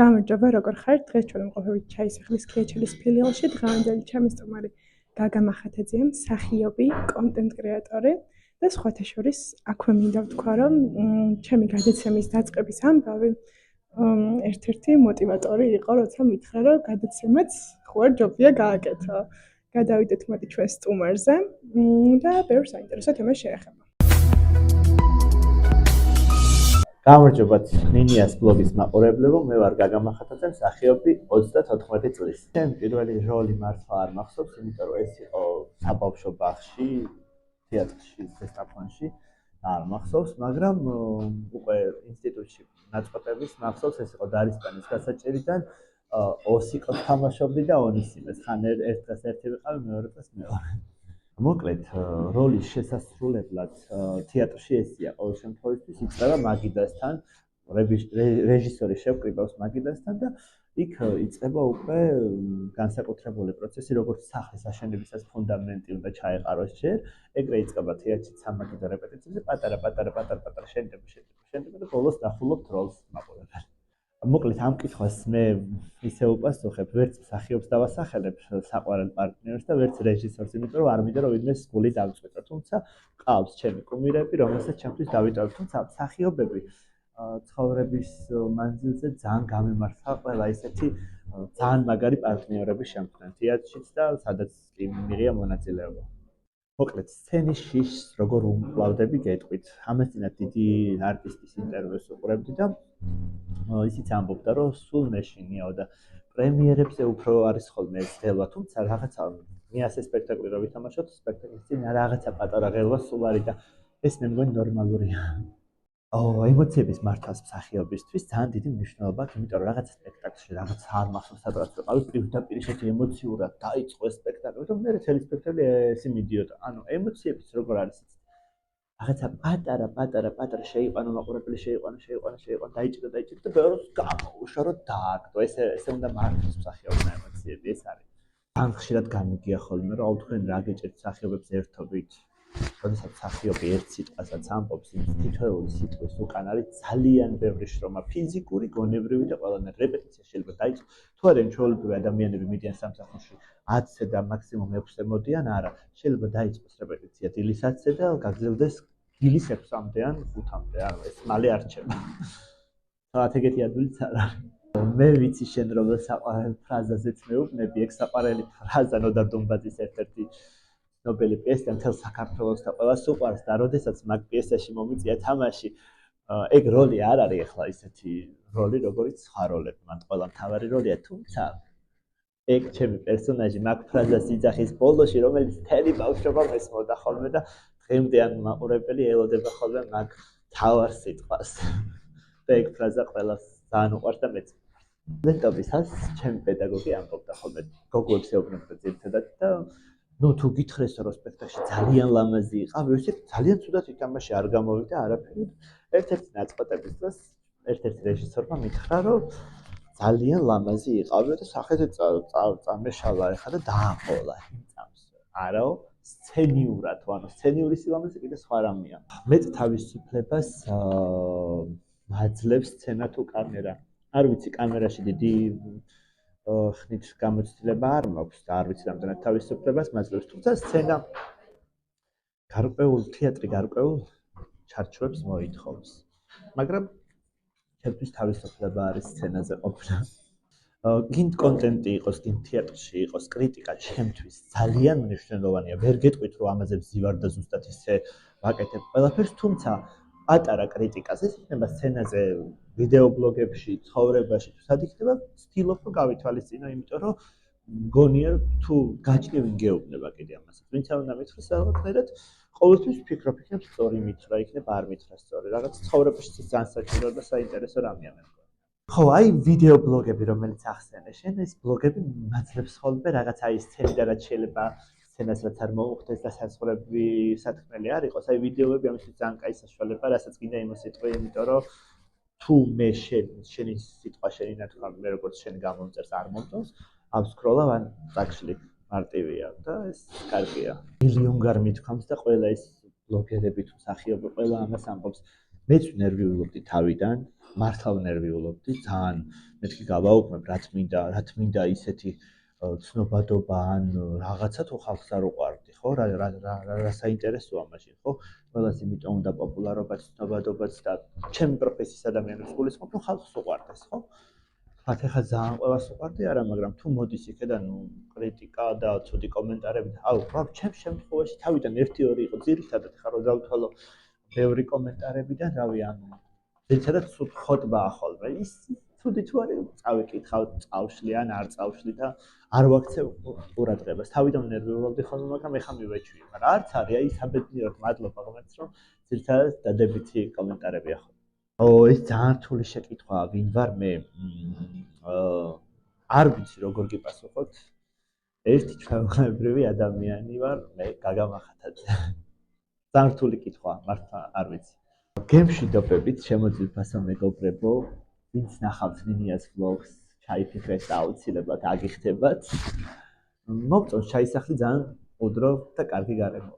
გამარჯობა, როგორ ხართ? დღეს ჩვენ ვიმყოფებით ჩაისახლის ქლიეჩელის ფილიალში. დღევანდელი ჩემი სტუმარი გაგა მახათაძეა, მსახიობი, კონტენტ კრეატორი და სხვათა შორის აქვე მინდა ვთქვა, რომ ჩემი გადაცემის დაწყების ამბავი ერთ-ერთი მოტივატორი იყო, როცა მითხრა, რომ გადაცემაც ხوار ჯობია გააკეთო. გადავიდეთ მოდი ჩვენ სტუმარზე და ბევრ საინტერესო თემას შეეხება. გამარჯობათ ნინიას ბლოგის მაყურებლებო, მე ვარ გაგა მახათაძე, მსახიობი 34 წლის. ჩემი პირველი როლი მართლა არ მახსოვს, იმიტომ რომ ეს იყო საბავშვო ბაღში, თეატრში, ზესტაფონში, არ მახსოვს, მაგრამ უკვე ინსტიტუტში ნაწყვეტების მახსოვს, ეს იყო დარისპანის გასაჭირიდან ოსიკოს თამაშობდი და ონისიმეს, ხან ერთ დღეს ერთი ვიყავი, მეორე დღეს მეორე. მოკლედ, როლის შესასრულებლად თეატრში ესია ყოველ შემთხვევაში იწყება მაგიდასთან, რეჟისორი შევკრიბავს მაგიდასთან და იქ იწყება უკვე განსაკუთრებული პროცესი, როგორც სახლის აშენებისას ფუნდამენტი უნდა ჩაეყაროს ჯერ, ეგრე იწყება თეატრში სამაგიდო რეპეტიციებზე, პატარა შენდება და ბოლოს ნახულობთ როლს მაყურებელს. მოკლედ ამ კითხვას მე ისე უპასუხებ, ვერც მსახიობს დავასახელებ საყვარელ პარტნიორს და ვერც რეჟისორს, იმიტომ რომ არ მინდა რომ ვინმე გული დავწყვეტო, თუმცა ყავს ჩემი კუმირები, რომელსაც ჩემთვის დავიტოვებ, თუმცა მსახიობები ცხოვრების მანძილზე ძალიან გამემართა ყველა ისეთი ძალიან მაგარი პარტნიორები შემქმნიან თეატრშიც და სადაც კი მიღია მონაწილეობა. მოკლედ, სცენის შიშს როგორ უმკლავდები გეტყვით. ამასთანავე დიდი არტისტის ინტერვიუს უყურებდი და ისიც ამბობდა, რომ სულ მეშინიაო და პრემიერებზე უფრო არის ხოლმე ეს ღელვა, თუმცა რაღაცა მე ასე სპექტაკლი რო ვითამაშოთ, სპექტაკლის წინ რაღაცა პატარა ღელვა სულ არის და ეს მე მგონი ნორმალურია. ემოციების მართავს მსახიობისთვის ძალიან დიდი მნიშვნელობა აქვს, იმიტომ რომ რაღაცა სპექტაკლში რაღაც არ მახსოვს, სადღაც ვიყავი პირდაპირ ისეთი ემოციურად დაიწყო ეს სპექტაკლი, რომ მე მთელი სპექტაკლი ესე მიდიოდა. ანუ ემოციების როგორ არის იცით? რაღაცა პატარა შეიყვანო მაყურებელი, შეიყვანო, დაიჭირა და ბევრს გამოუშვა, რომ დააგდო. ესე უნდა მართოს მსახიობთა ემოციები, ეს არის. ძალიან ხშირად გამიგია ხოლმე, რომ თქვენ რა გეჭერთ მსახიობებს ერთობით. როდესაც მსახიობი ერთ სიტყვასაც ამბობს, თითოეული სიტყვის უკან არის ძალიან ბევრი შრომა, ფიზიკური, გონებრივი და ყველანაირი. რეპეტიცია შეიძლება დაიწყო. თუ არა ჩვეულებრივი ადამიანები მიდიან სამსახურში 10-ზე და მაქსიმუმ 6-ზე მოდიან, არა, შეიძლება დაიწყოს რეპეტიცია დილის 10-ზე და გაგრძელდეს დილის 6-მდე ან 5-მდე, ანუ ეს მალე არ რჩება. თუმცა ეგეთი ადგილიც არ არის. მე ვიცი შენ რომელ საყვარელ ფრაზაზეც მეუბნები, ეგ საყვარელი ფრაზა ნოდარ დუმბაძის ერთ-ერთი ნობელი პიესა მთელ საქართველოს და ყველას უყვარს და როდესაც მაგ პიესაში მომიწია თამაში, ეგ როლი არ არის ახლა ისეთი როლი, როგორიც სხვა როლები, მან ყველა მთავარი როლია, თუმცა ეგ ჩემი პერსონაჟი მაგ ფრაზას იძახის ბოლოში, რომელიც მთელი ბავშვობა მესმოდა ხოლმე და დღემდე ან მაყურებელი ელოდება ხოლმე მაგ თავარ სიტყვას. და ეგ ფრაზა ყველას ძალიან უყვარს და მეც. სტუდენტობისას ჩემი პედაგოგი ამბობდა ხოლმე, გოგოებს ეუბნებოდა ძირითადად და თუ გითხრეს რომ სპექტაკლში ძალიან ლამაზი იყავი, ისე ძალიან ცუდად ითამაშე, არ გამოვიდა არაფერი. ერთ-ერთი ნაწყვეტების დროს ერთ-ერთი რეჟისორმა მითხრა, რომ ძალიან ლამაზი იყავი და სახეზე წამეშალა ეხა და დააყოლა იმ წამს. არაო, სცენიურად, ანუ სცენიური სილამაზე კიდე სხვა რამეა. მეც თავისუფლებას მაძლევს სცენა თუ კამერა. არ ვიცი, კამერაში დიდი ხნით გამოცდილება არ მაქვს და არ ვიცი რამდენად თავისუფლებას მაძლევს, თუმცა სცენა თეატრი გარკვეულ ჩარჩოებს მოითხოვს. მაგრამ ჩემთვის თავისუფლება არის სცენაზე ყოფნა. გინდ კონტენტი იყოს, გინდ თეატრში იყოს, კრიტიკა ჩემთვის ძალიან მნიშვნელოვანია. ვერ გეტყვით რომ ამაზე ვზივარ და ზუსტად ისე ვაკეთებ ყველაფერს, თუმცა პატარა კრიტიკას ეს იქნება სცენაზე, ვიდეო ბლოგებში, ცხოვრებაში თუ სად იქნება, ვცდილობ რომ გავითვალისწინო, იმიტომ რომ მგონია თუ გაჭირვინ გეუბნება კიდე ამასაც. ვინც არ უნდა მითხრას რაღაცნაირად, ყოველთვის ვფიქრობ, იქნებ სწორი მითხრა, იქნებ არ მითხრა სწორი. რაღაც ცხოვრებაში ძალიან საჭირო და საინტერესო რამეა მე მგონი. ხო, აი ვიდეო ბლოგები, რომელიც ახსენე, შენ ეს ბლოგები მაძლევს ხოლმე რაღაც აი სცენიდან რაც შეიძლება სცენას რაც არ მოუხდეს და საზღვრები სათქმელი არ იყოს, აი ვიდეოები ამისთვის ძალიან კაი საშუალება, რასაც გინდა იმოსიტყვი, იმიტომ რომ თუ მე შენი სიტყვა, შენი ნათქვა, მე როგორც შენ გამომწერს არ მომწონს, ავსკროლავ ან წაკშლი მარტივია და ეს კარგია. მილიონგარ მithქვამს და ყველა ეს ბლოგერები თუ მსახიობი ყველა ამას ამბობს. მეც ნერვიულობდი თავიდან, მართლა ნერვიულობდი, ძალიან მეთქი გავაუქმებ, რა თმინდა ისეთი ცნობადობა ან რაღაცა თუ ხალხს არ უყვარდი, ხო? რა საინტერესოა მაშინ, ხო? ყველას იმიტომ უნდა პოპულარობაც, ცნობადობაც და ჩემი პროფესიის ადამიანებს გულისხმობ, რომ ხალხს უყვარდეს, ხო? ხათ ეხა ძალიან ყველას უყვარდი არა, მაგრამ თუ მოდის იქედან კრიტიკა და ცუდი კომენტარები და აუ, ჩემს შემთხვევაში თავიდან 1-2 იყო ძირითადად ხარ რომ დავთვალო ბევრი კომენტარებიდან, რავი, ანუ ძირითადად ხოტბაა ხოლმე. ის ცუდი თუ არის, წავიკითხავ, წავშლი ან არ წავშლი და არ ვაქცევ ყურადღებას. თავიდან ნერვიულობდი ხოლმე, მაგრამ ეხა მივეჩვიე. მაგრამ არც არის, აი საბედნიეროდ მადლობა ღმერთს, რომ ძირითადად დადებითი კომენტარებია ხოლმე. ეს ძალიან რთული შეკითხვაა, ვინ ვარ მე? არ ვიცი როგორ გიპასუხოთ. ერთი ჩვეულებრივი ადამიანი ვარ, მე გაგა მახათაძე. ძალიან რთული კითხვაა, მართლა არ ვიცი. გემშვიდობებით, შემოძვიფასო მეგობრებო, ვინც ნახავთ ნინიას vlogs, ჩაიფიქრეთ და აუცილებლად აგიხდებათ. მოგწონს ჩაისახლი ძალიან უდრო და კარგი გარემო.